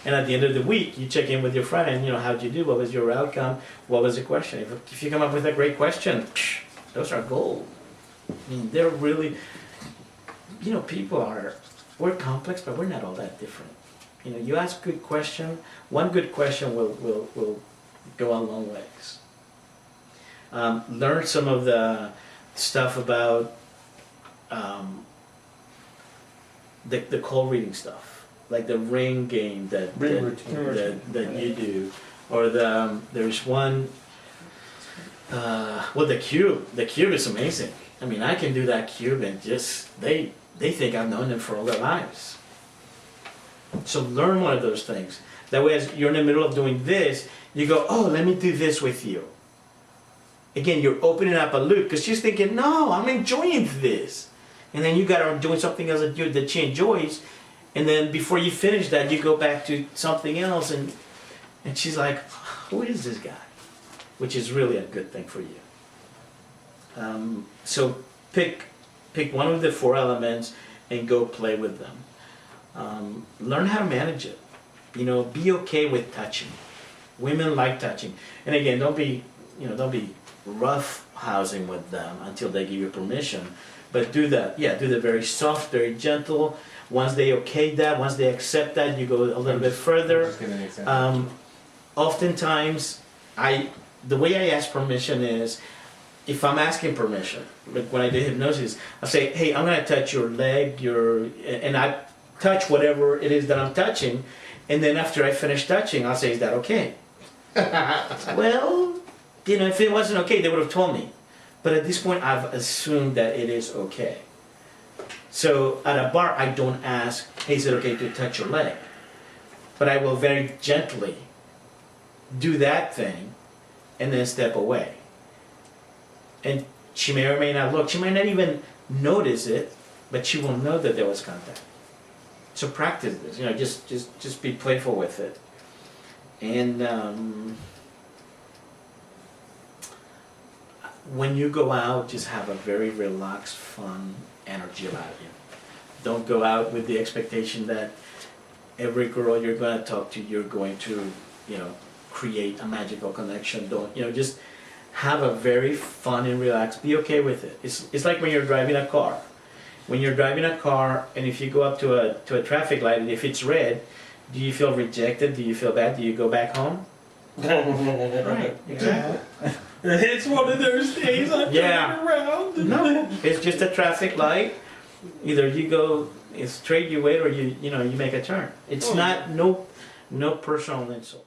And at the end of the week, you check in with your friend and, how'd you do? What was your outcome? What was the question? If you come up with a great question, those are gold. I mean, they're really, we're complex, but we're not all that different. You ask good question, one good question will go a long ways. Learn some of the stuff about the cold reading stuff. Like the ring game that you do, or there's one. The cube. The cube is amazing. I mean, I can do that cube, and just they think I've known them for all their lives. So learn one of those things. That way, as you're in the middle of doing this, you go, "Oh, let me do this with you." Again, you're opening up a loop because she's thinking, "No, I'm enjoying this," and then you got her doing something else that she enjoys. And then before you finish that, you go back to something else, and she's like, "Who is this guy?" Which is really a good thing for you. So pick one of the 4 elements and go play with them. Learn how to manage it. Be okay with touching. Women like touching, and again, don't be rough housing with them until they give you permission. But do the very soft, very gentle. Once they once they accept that, you go a little bit further. Just give an example. Oftentimes, the way I ask permission is, if I'm asking permission, like when I do hypnosis, I say, "Hey, I'm going to touch your leg, and I touch whatever it is that I'm touching, and then after I finish touching, I'll say, is that okay?" Well, if it wasn't okay, they would have told me. But at this point, I've assumed that it is okay. So at a bar, I don't ask, "Hey, is it okay to touch your leg?" But I will very gently do that thing and then step away. And she may or may not look. She might not even notice it, but she will know that there was contact. So practice this. Just be playful with it. And when you go out, just have a very relaxed, fun energy about you. Don't go out with the expectation that every girl you're going to talk to, you're going to, create a magical connection. Don't, just have a very fun and relaxed, be okay with it. It's like when you're driving a car. When you're driving a car, and if you go up to a traffic light, and if it's red, do you feel rejected? Do you feel bad? Do you go back home? Right, exactly. It's one of those days I'm turning around. No, it's just a traffic light. Either you go straight, you wait, or you make a turn. It's not no personal insult.